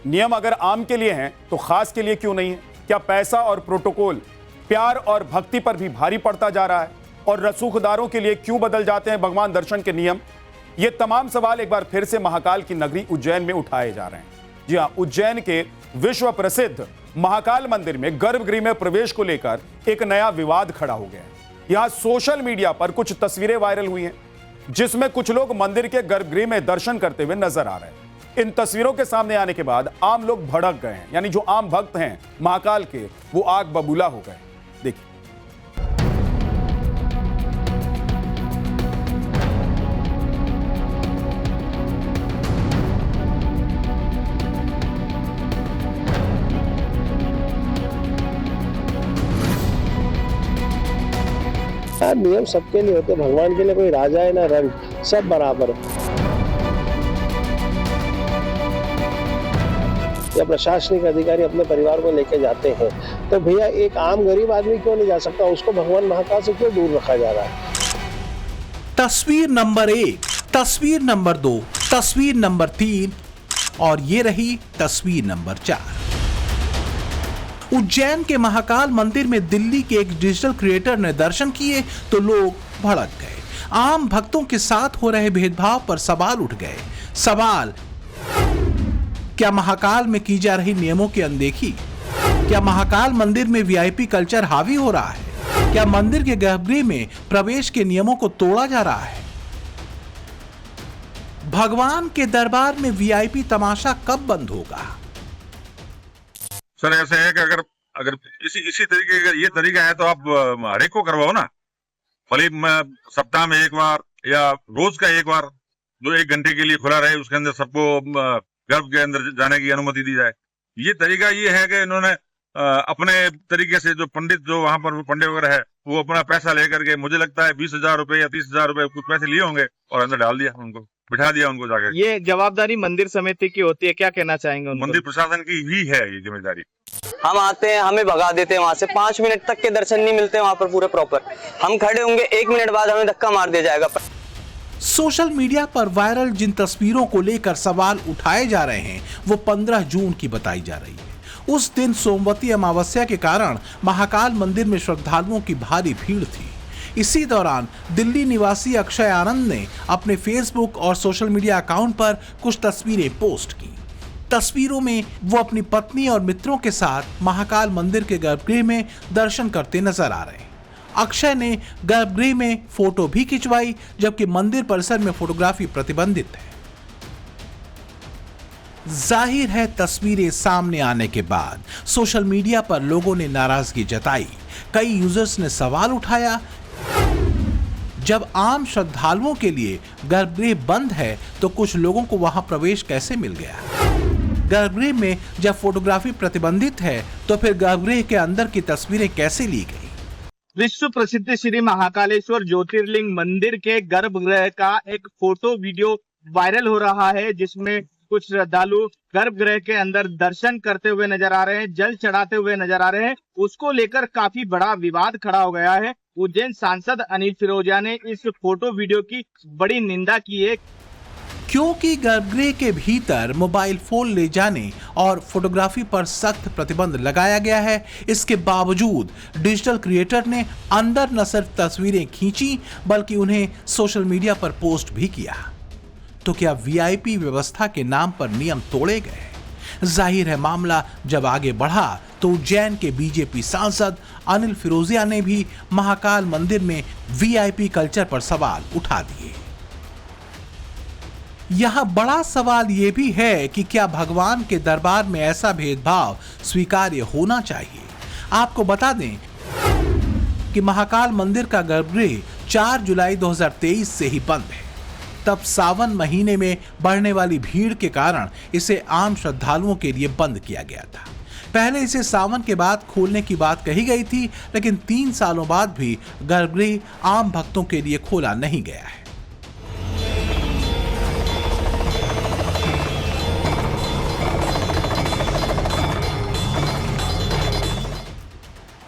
नियम अगर आम के लिए हैं तो खास के लिए क्यों नहीं है? क्या पैसा और प्रोटोकॉल प्यार और भक्ति पर भी भारी पड़ता जा रहा है? और रसूखदारों के लिए क्यों बदल जाते हैं भगवान दर्शन के नियम? ये तमाम सवाल एक बार फिर से महाकाल की नगरी उज्जैन में उठाए जा रहे हैं। जी हां, उज्जैन के विश्व प्रसिद्ध महाकाल मंदिर में गर्भगृह में प्रवेश को लेकर एक नया विवाद खड़ा हो गया है। यहां सोशल मीडिया पर कुछ तस्वीरें वायरल हुई हैं जिसमें कुछ लोग मंदिर के गर्भगृह में दर्शन करते हुए नजर आ रहे हैं। इन तस्वीरों के सामने आने के बाद आम लोग भड़क गए हैं, यानी जो आम भक्त हैं महाकाल के वो आग बबूला हो गए। देखिए, नियम सबके लिए होते, भगवान के लिए कोई राजा है ना रंग, सब बराबर है। या प्रशासनिक अधिकारी अपने परिवार को लेके जाते हैं तो भैया एक आम गरीब आदमी क्यों नहीं जा सकता? उसको भगवान महाकाल से क्यों दूर रखा जा रहा है? तस्वीर नंबर 1, तस्वीर नंबर 2, तस्वीर नंबर 3 और ये रही तस्वीर नंबर 4। उज्जैन के महाकाल मंदिर में दिल्ली के एक डिजिटल क्रिएटर ने दर्शन किए तो लोग भड़क गए। आम भक्तों के साथ हो रहे भेदभाव पर सवाल उठ गए। सवाल, क्या महाकाल में की जा रही नियमों की अनदेखी? क्या महाकाल मंदिर में वीआईपी कल्चर हावी हो रहा है? क्या मंदिर के गर्भगृह में प्रवेश के नियमों को तोड़ा जा रहा है? भगवान के दरबार में वीआईपी तमाशा कब बंद होगा? सर ऐसे है कि अगर इसी तरीके का ये तरीका है तो आप हर एक को करवाओ ना, भले सप्ताह में एक बार या रोज का एक बार जो 1 घंटे के लिए खुला रहे, उसके अंदर सबको गर्भ के अंदर जाने की अनुमति दी जाए। ये तरीका ये है कि इन्होंने अपने तरीके से जो पंडित जो वहां पर पंडित वगैरह है वो अपना पैसा लेकर के, मुझे लगता है 20,000 रुपए या 30,000 रुपए कुछ पैसे लिए होंगे और अंदर डाल दिया, उनको बिठा दिया उनको जाकर। ये जवाबदारी मंदिर समिति की होती है, क्या कहना चाहेंगे उनको? मंदिर प्रशासन की ही है ये जिम्मेदारी। हम आते हैं, हमें भगा देते हैं वहां से, 5 मिनट तक के दर्शन नहीं मिलते वहां पर पूरे प्रॉपर। हम खड़े होंगे 1 मिनट बाद हमें धक्का मार दिया जाएगा। सोशल मीडिया पर वायरल जिन तस्वीरों को लेकर सवाल उठाए जा रहे हैं वो 15 जून की बताई जा रही है। उस दिन सोमवती अमावस्या के कारण महाकाल मंदिर में श्रद्धालुओं की भारी भीड़ थी। इसी दौरान दिल्ली निवासी अक्षय आनंद ने अपने फेसबुक और सोशल मीडिया अकाउंट पर कुछ तस्वीरें पोस्ट की। तस्वीरों में वो अपनी पत्नी और मित्रों के साथ महाकाल मंदिर के गर्भगृह में दर्शन करते नजर आ रहे हैं। अक्षय ने गर्भगृह में फोटो भी खिंचवाई, जबकि मंदिर परिसर में फोटोग्राफी प्रतिबंधित है। जाहिर है तस्वीरें सामने आने के बाद सोशल मीडिया पर लोगों ने नाराजगी जताई। कई यूजर्स ने सवाल उठाया, जब आम श्रद्धालुओं के लिए गर्भगृह बंद है तो कुछ लोगों को वहां प्रवेश कैसे मिल गया? गर्भगृह में जब फोटोग्राफी प्रतिबंधित है तो फिर गर्भगृह के अंदर की तस्वीरें कैसे ली गई? विश्व प्रसिद्ध श्री महाकालेश्वर ज्योतिर्लिंग मंदिर के गर्भगृह का एक फोटो वीडियो वायरल हो रहा है, जिसमें कुछ श्रद्धालु गर्भगृह के अंदर दर्शन करते हुए नजर आ रहे हैं, जल चढ़ाते हुए नजर आ रहे हैं। उसको लेकर काफी बड़ा विवाद खड़ा हो गया है। उज्जैन सांसद अनिल फिरोजिया ने इस फोटो वीडियो की बड़ी निंदा की है, क्योंकि गर्भगृह के भीतर मोबाइल फोन ले जाने और फोटोग्राफी पर सख्त प्रतिबंध लगाया गया है। इसके बावजूद डिजिटल क्रिएटर ने अंदर न सिर्फ तस्वीरें खींची बल्कि उन्हें सोशल मीडिया पर पोस्ट भी किया। तो क्या वीआईपी व्यवस्था के नाम पर नियम तोड़े गए? जाहिर है मामला जब आगे बढ़ा तो उज्जैन के बीजेपी सांसद अनिल फिरोजिया ने भी महाकाल मंदिर में वीआईपी कल्चर पर सवाल उठा दिए। यहां बड़ा सवाल यह भी है कि क्या भगवान के दरबार में ऐसा भेदभाव स्वीकार्य होना चाहिए? आपको बता दें कि महाकाल मंदिर का गर्भगृह 4 जुलाई 2023 से ही बंद है। तब सावन महीने में बढ़ने वाली भीड़ के कारण इसे आम श्रद्धालुओं के लिए बंद किया गया था। पहले इसे सावन के बाद खोलने की बात कही गई थी, लेकिन 3 सालों बाद भी गर्भगृह आम भक्तों के लिए खोला नहीं गया है।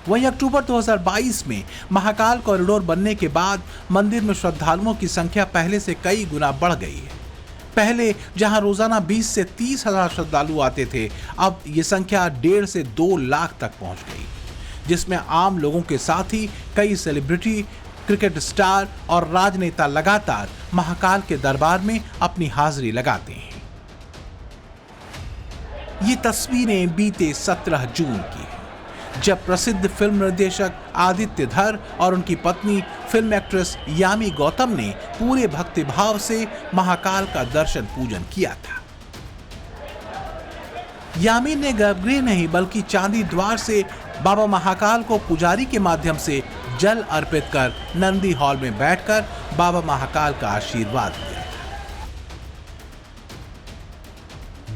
वहीं अक्टूबर 2022 में महाकाल कॉरिडोर बनने के बाद मंदिर में श्रद्धालुओं की संख्या पहले से कई गुना बढ़ गई है। पहले जहां रोजाना 20 से 30 हजार श्रद्धालु आते थे, अब ये संख्या 1.5 से 2 लाख तक पहुंच गई, जिसमें आम लोगों के साथ ही कई सेलिब्रिटी, क्रिकेट स्टार और राजनेता लगातार महाकाल के दरबार में अपनी हाजिरी लगाते हैं। ये तस्वीरें बीते 17 जून की हैं, जब प्रसिद्ध फिल्म निर्देशक आदित्य धर और उनकी पत्नी फिल्म एक्ट्रेस यामी गौतम ने पूरे भक्तिभाव से महाकाल का दर्शन पूजन किया था। यामी ने गर्भगृह नहीं बल्कि चांदी द्वार से बाबा महाकाल को पुजारी के माध्यम से जल अर्पित कर नंदी हॉल में बैठकर बाबा महाकाल का आशीर्वाद लिया।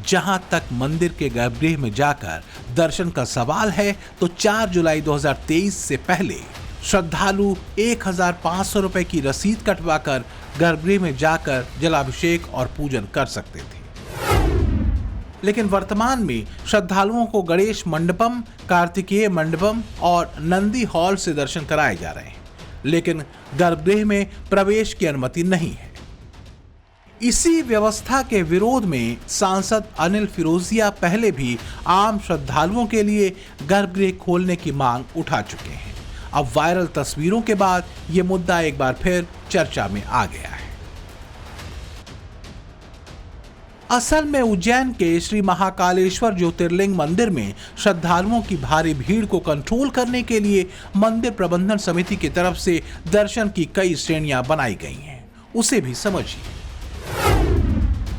जहां तक मंदिर के गर्भगृह में जाकर दर्शन का सवाल है, तो 4 जुलाई 2023 से पहले श्रद्धालु 1,500 रुपए की रसीद कटवाकर गर्भगृह में जाकर जलाभिषेक और पूजन कर सकते थे। लेकिन वर्तमान में श्रद्धालुओं को गणेश मंडपम, कार्तिकेय मंडपम और नंदी हॉल से दर्शन कराए जा रहे हैं, लेकिन गर्भगृह में प्रवेश की अनुमति नहीं है। इसी व्यवस्था के विरोध में सांसद अनिल फिरोजिया पहले भी आम श्रद्धालुओं के लिए गर्भगृह खोलने की मांग उठा चुके हैं। अब वायरल तस्वीरों के बाद यह मुद्दा एक बार फिर चर्चा में आ गया है। असल में उज्जैन के श्री महाकालेश्वर ज्योतिर्लिंग मंदिर में श्रद्धालुओं की भारी भीड़ को कंट्रोल करने के लिए मंदिर प्रबंधन समिति की तरफ से दर्शन की कई श्रेणियां बनाई गई हैं। उसे भी समझिए।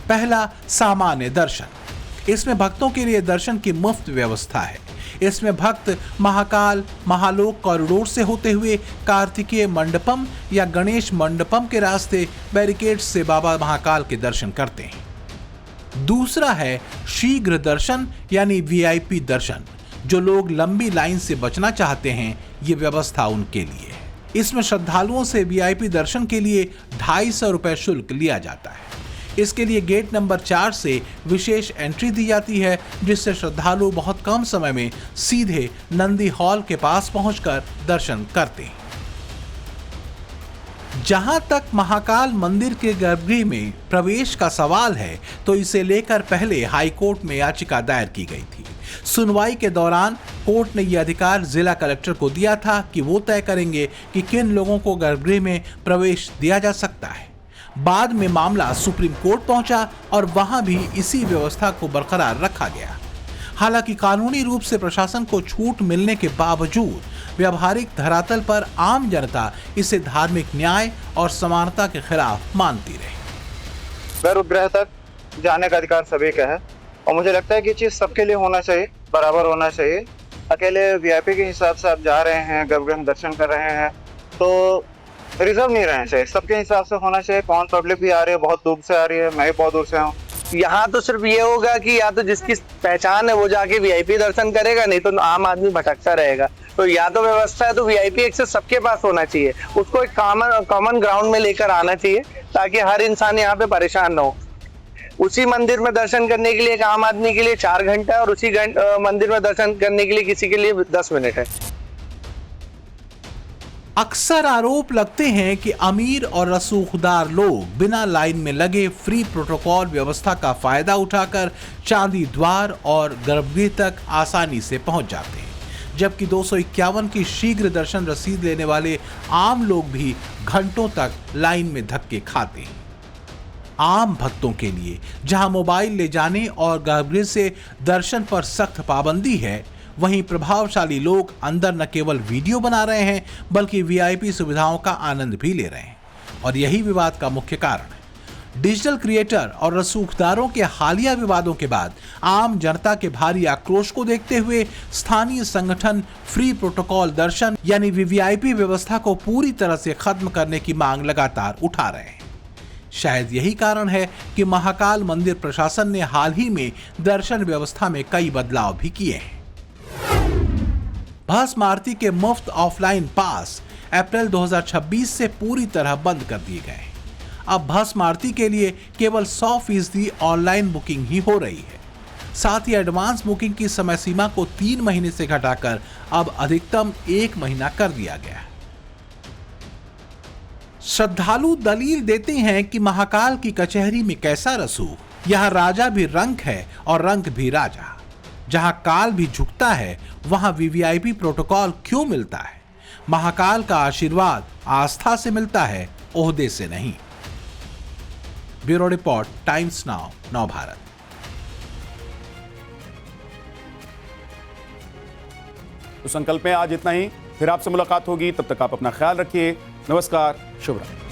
पहला, सामान्य दर्शन। इसमें भक्तों के लिए दर्शन की मुफ्त व्यवस्था है। इसमें भक्त महाकाल महालोक कॉरिडोर से होते हुए कार्तिकेय मंडपम या गणेश मंडपम के रास्ते बैरिकेड से बाबा महाकाल के दर्शन करते हैं। दूसरा है शीघ्र दर्शन यानी वीआईपी दर्शन। जो लोग लंबी लाइन से बचना चाहते हैं, ये व्यवस्था उनके लिए है। इसमें श्रद्धालुओं से वीआईपी दर्शन के लिए 250 रुपए शुल्क लिया जाता है। इसके लिए गेट नंबर 4 से विशेष एंट्री दी जाती है, जिससे श्रद्धालु बहुत कम समय में सीधे नंदी हॉल के पास पहुंचकर दर्शन करते हैं। जहां तक महाकाल मंदिर के गर्भगृह में प्रवेश का सवाल है, तो इसे लेकर पहले हाई कोर्ट में याचिका दायर की गई थी। सुनवाई के दौरान कोर्ट ने यह अधिकार जिला कलेक्टर को दिया था कि वो तय करेंगे कि किन लोगों को गर्भगृह में प्रवेश दिया जा सकता है। बाद में मामला सुप्रीम कोर्ट पहुंचा और वहां भी इसी व्यवस्था को बरकरार रखा गया। हालांकि कानूनी रूप से प्रशासन को छूट मिलने के बावजूद व्यावहारिक धरातल पर आम जनता इसे धार्मिक न्याय और समानता के खिलाफ मानती रही। गर्भगृह तक जाने का अधिकार सभी का है और मुझे लगता है कि चीज सबके लिए होना चाहिए, बराबर होना चाहिए। अकेले वीआईपी के हिसाब से आप जा रहे हैं, गर्भगृह में दर्शन कर रहे हैं, तो रिजर्व नहीं रहना चाहिए, सबके हिसाब से होना चाहिए। कौन पब्लिक भी आ रही है, बहुत दूर से आ रही है, मैं भी बहुत दूर से हूँ। यहाँ तो सिर्फ ये होगा कि या तो जिसकी पहचान है वो जाके वीआईपी दर्शन करेगा, नहीं तो आम आदमी भटकता रहेगा। तो या तो व्यवस्था है तो वीआईपी एक्सेस सबके पास होना चाहिए, उसको एक कॉमन ग्राउंड में लेकर आना चाहिए ताकि हर इंसान यहाँ पे परेशान ना हो। उसी मंदिर में दर्शन करने के लिए एक आम आदमी के लिए 4 घंटा और उसी मंदिर में दर्शन करने के लिए किसी के लिए 10 मिनट है। अक्सर आरोप लगते हैं कि अमीर और रसूखदार लोग बिना लाइन में लगे फ्री प्रोटोकॉल व्यवस्था का फायदा उठाकर चांदी द्वार और गर्भगृह तक आसानी से पहुंच जाते हैं, जबकि 251 की शीघ्र दर्शन रसीद लेने वाले आम लोग भी घंटों तक लाइन में धक्के खाते हैं। आम भक्तों के लिए जहां मोबाइल ले जाने और गर्भगृह से दर्शन पर सख्त पाबंदी है, वहीं प्रभावशाली लोग अंदर न केवल वीडियो बना रहे हैं बल्कि वीआईपी सुविधाओं का आनंद भी ले रहे हैं। और यही विवाद का मुख्य कारण है। डिजिटल क्रिएटर और रसूखदारों के हालिया विवादों के बाद आम जनता के भारी आक्रोश को देखते हुए स्थानीय संगठन फ्री प्रोटोकॉल दर्शन यानी वीवीआईपी व्यवस्था को पूरी तरह से खत्म करने की मांग लगातार उठा रहे हैं। शायद यही कारण है कि महाकाल मंदिर प्रशासन ने हाल ही में दर्शन व्यवस्था में कई बदलाव भी किए हैं। भस्म आरती के मुफ्त ऑफलाइन पास अप्रैल 2026 से पूरी तरह बंद कर दिए गए। अब भस्म आरती के लिए केवल 100% ऑनलाइन बुकिंग ही हो रही है। साथ ही एडवांस बुकिंग की समय सीमा को 3 महीने से घटाकर अब अधिकतम 1 महीना कर दिया गया है। श्रद्धालु दलील देते हैं कि महाकाल की कचहरी में कैसा रसूख। यहाँ राजा भी रंक है और रंक भी राजा। जहां काल भी झुकता है वहां वीवीआईपी प्रोटोकॉल क्यों मिलता है? महाकाल का आशीर्वाद आस्था से मिलता है, ओहदे से नहीं। ब्यूरो रिपोर्ट, टाइम्स नाउ, नव भारत। तो संकल्प में आज इतना ही, फिर आपसे मुलाकात होगी। तब तक आप अपना ख्याल रखिए। नमस्कार, शुभ रात्रि।